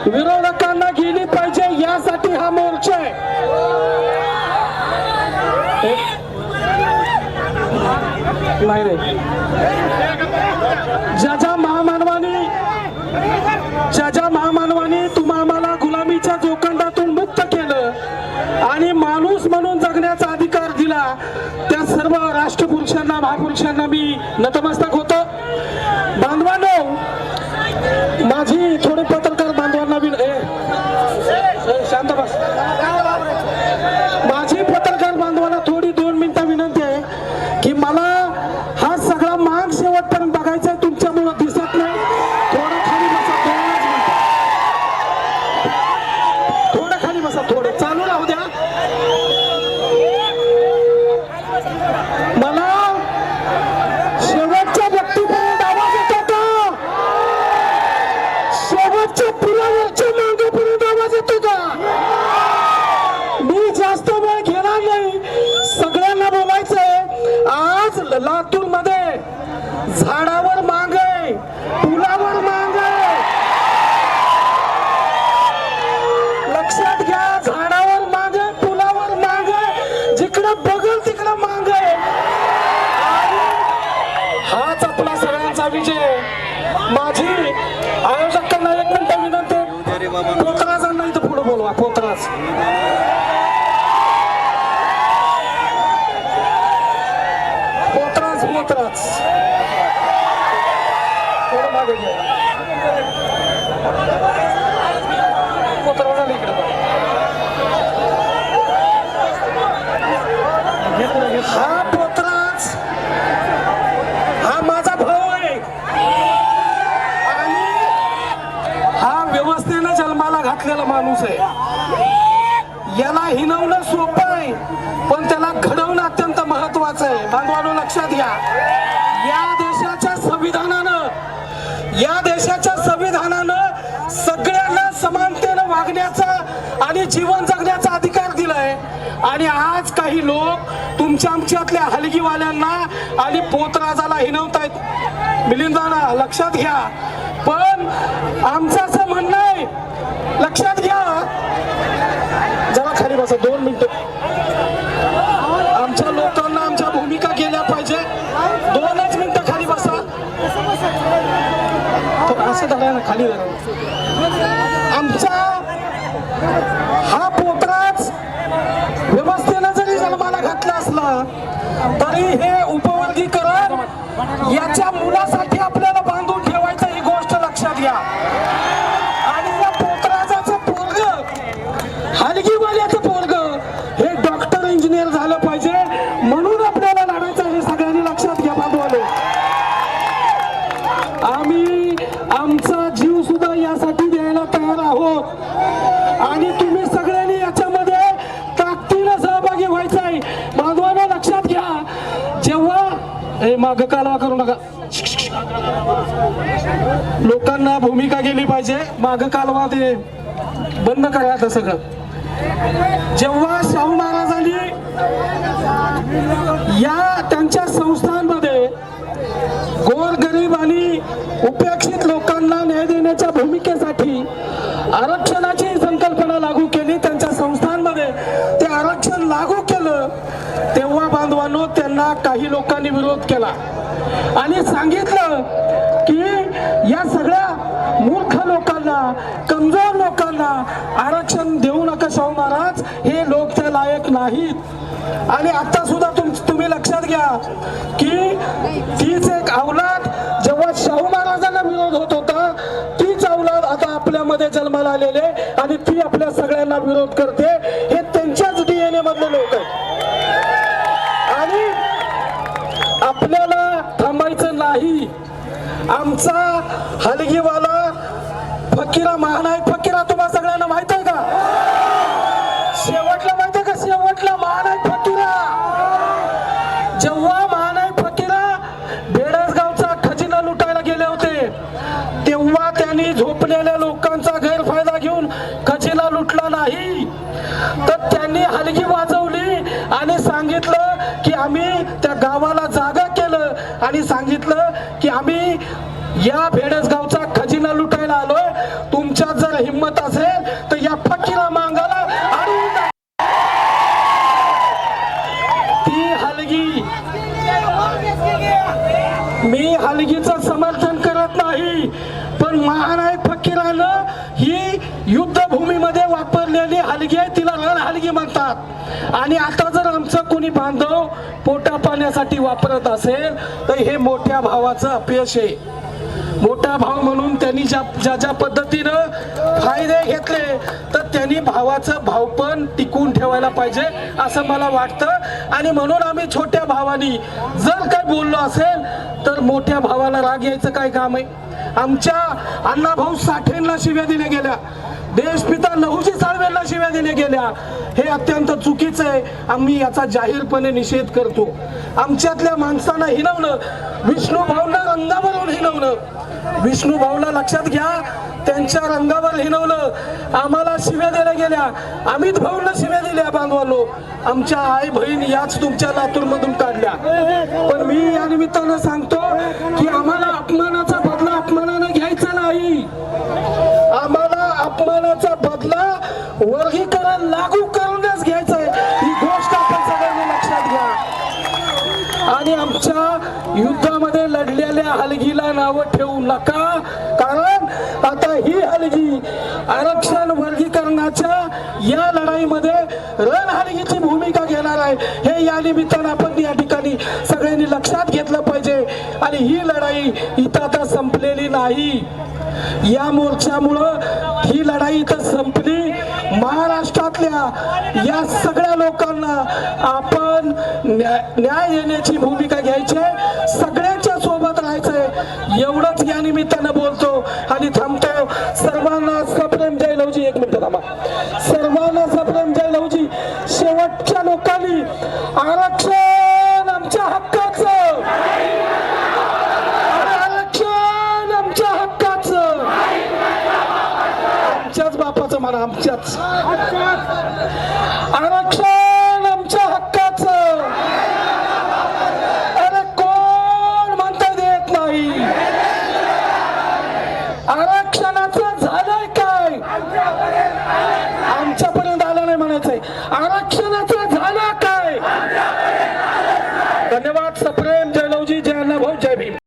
विरोधकांना गेली पाहिजे यासाठी हा मोर्चा आहे। नाही नाही, ज्या महामानवानी तुम्हाला गुलामीच्या जोखंडातून मुक्त केलं आणि माणूस म्हणून जगण्याचा अधिकार दिला, त्या सर्व राष्ट्रपुरुषांना महापुरुषांना मी नतमस्तक होतो। बांधवांनो, माझी थोडे पत्रकार बांधवांना शांत बस, माझी पत्रकार बांधवांना थोडी 2 मिनिटं विनंती आहे की मला हा सगळा मार्ग शेवटपर्यंत बघायचा आहे, तुमच्यामुळे दिसत नाही। थोडं खाली बसा, 2 मिनिटं थोडं खाली बसा, थोडं चालू राहू द्या। मला शेवटच्या व्यक्तीपर्यंत आवाज येतो का? शेवटच्या पुलावरच्या मार्गापर्यंत आवाज येतो का? मी जास्त वेळ घेणार नाही, सगळ्यांना बोलायचंय। आज लातूर मध्ये झाडावर मांग आहे, पुलावर मांग आहे, लक्षात घ्या। झाडावर मांग आहे, पुलावर मांग आहे, जिकडे बघल तिकडे मांग आहे। हाच आपला सगळ्यांचा विजय। माझी आयोजकांना 1 मिनिट विनंती, पोतराजांना इथं पुढे बोलवा। पोतराज थोडं मागे घ्या, पोतराजाला इकडे बघा। हा पोतराज हा माझा भाऊ आहे आणि हा व्यवस्थेने जन्माला घातलेला माणूस आहे। याला हिनवणं सोपं आहे, पण त्याला घडवणं अत्यंत महत्वाचं आहे। बांधवांनो, लक्षात घ्या, या देशाच्या संविधानानं सगळ्यांना समानतेने वागण्याचा आणि जीवन जगण्याचा अधिकार दिलाय। आणि आज काही लोक तुमच्या आमच्यातल्या हलगीवाल्यांना आणि पोतराजाला हिनवतायत। मिलिंदांना लक्षात घ्या, पण आमचं असं म्हणणं आहे, लक्षात घ्या, जरा खाली बसा 2 मिनिटं। आमच्या लोकांना आमच्या भूमिका केल्या पाहिजे। 2च मिनिटं खाली बसा, असं धरा ना, खाली धरा। आमचा हा पोतराज व्यवस्थेनं जरी जन्माला घातला असला तरी हे उपवर्गीकरण याच्या मुलासाठी आपल्याला बांधून ठेवायचं, ही गोष्ट लक्षात घ्या। आणि या पोतराजाचं पोरग, हलगीवाल्याचं पोरग हे डॉक्टर इंजिनियर झालं पाहिजे, म्हणून आपल्याला लढायचं, हे सगळ्यांनी लक्षात घ्या। बांधवांनो, आम्ही आमचा जीव सुद्धा यासाठी द्यायला तयार आहोत आणि तुम्ही सगळ्यांनी याच्यामध्ये ताकदीने सहभागी व्हायचं आहे। बांधवांनो, लक्षात घ्या, जेव्हा माग कालवा करू नका, लोकांना भूमिका गेली पाहिजे, माग कालवा ते बंद करा आता सगळं। जेव्हा शाहू महाराजांनी या त्यांच्या संस्थांमध्ये गोरगरीब आणि उपेक्षित लोकांना न्याय देण्याच्या भूमिकेसाठी आरक्षणाची संकल्पना लागू केली, त्यांच्या संस्थांमध्ये ते आरक्षण लागू केलं, तेव्हा बांधवांनो त्यांना काही लोकांनी विरोध केला आणि सांगितलं की या सगळ्या मूर्ख लोकांना, कमजोर लोकांना आरक्षण देऊ नका शाहू महाराज, हे लोक त्या लायक नाहीत। आणि आता सुद्धा तुम्ही लक्षात घ्या की तीच एक अवलाद जेव्हा शाहू महाराजांना विरोध होत होता, तीच अवलाद आता आपल्यामध्ये जन्माला आलेले आणि ती आपल्या सगळ्यांना विरोध करते। हे त्यांच्याच DNA मधले लोक आहेत आणि आपल्याला थांबायचं नाही। आमचा हलगीवाला फकीरा महानायक फकीरा तुम्हाला सगळ्यांना माहित आहे का? शेवटला माहित आहे का? शेवटला महानायक फकीरा, जेव्हा महानायक फकीरा बेडसगावचा खजिना लुटायला गेले होते, तेव्हा त्यांनी झोपलेल्या लोकांचा गैरफायदा घेऊन खजिना लुटला नाही, तर त्यांनी हलगी वाजवली आणि सांगितलं की आम्ही त्या गावाला जागा केलं आणि सांगितलं की आम्ही या बेडसगावचा खजिना लुटायला आलोय, तुमच्यात जर हिम्मत पण महानायक फकीरानं ही युद्धभूमीमध्ये वापरलेली हलगी आहे, तिला रण हलगी म्हणतात. आणि आता जर आमचं कोणी बांधव पोटा पाण्यासाठी वापरत असेल तर हे मोठ्या भावाचं अपयश आहे. मोठा भाव म्हणून त्यांनी ज्या पद्धतीनं फायदे घेतले तर त्यांनी भावाचं भावपण टिकून ठेवायला पाहिजे असं मला वाटतं. आणि म्हणून आम्ही छोट्या भावानी जर काय बोललो असेल तर मोठ्या भावाला राग यायचं काय काम आहे. आमच्या अण्णाभाऊ साठेंना शिव्या दिल्या गेल्या, देशपिता लहुजी साळवेंना शिव्या दिल्या गेल्या, हे अत्यंत चुकीचं आहे. आम्ही याचा जाहीरपणे निषेध करतो. आमच्यातल्या माणसांना हिणवणं, विष्णुभाऊंना रंगावरून हिणवणं, विष्णुभाऊला लक्षात घ्या, त्यांच्या रंगावर हिणवलं, आम्हाला शिव्या दिल्या गेल्या, अमित भाऊंना शिव्या दिल्या बांधवालो, आमच्या आई बहीण याच तुमच्या लातूरमधून काढल्या. पण मी या निमित्तानं सांगतो की आम्हाला अपमानाचा बदला अपमानानं घ्यायचा नाही. आम्हाला अपमानाचा बदला वर्गीकरण लागू करूनच घ्यायचं आहे. ही गोष्ट आपण सगळ्यांनी लक्षात घ्या. आणि आमच्या युद्धामध्ये लढलेल्या हलगीला नावं ठेवू नका, कारण आता ही हलगी आरक्षण वर्गीकरणाच्या या लढाईमध्ये रणहलगीची भूमिका घेणार आहे. हे या निमित्तानं आपण या ठिकाणी सगळ्यांनी लक्षात घेतलं पाहिजे. आणि ही लढाई इथं आता संपलेली नाही. या मोर्चामुळं ही लढाई इथं संपली. महाराष्ट्रातल्या या सगळ्या लोकांना आपण न्याय देण्याची भूमिका घ्यायची आहे, सगळ्यांच्या सोबत राहायचंय, एवढंच या निमित्तानं बोलतो आणि थांबतो. सर्वांना सप्रेम जय लवजी. एक मिनिट थांबा. सर्वांना सप्रेम जय लवजी. शेवटच्या लोकांनी आरक्षण आमच्या हक्काचं, आरक्षण आमच्या हक्काचं, आमच्याच बापाचं म्हणा, आमच्याच.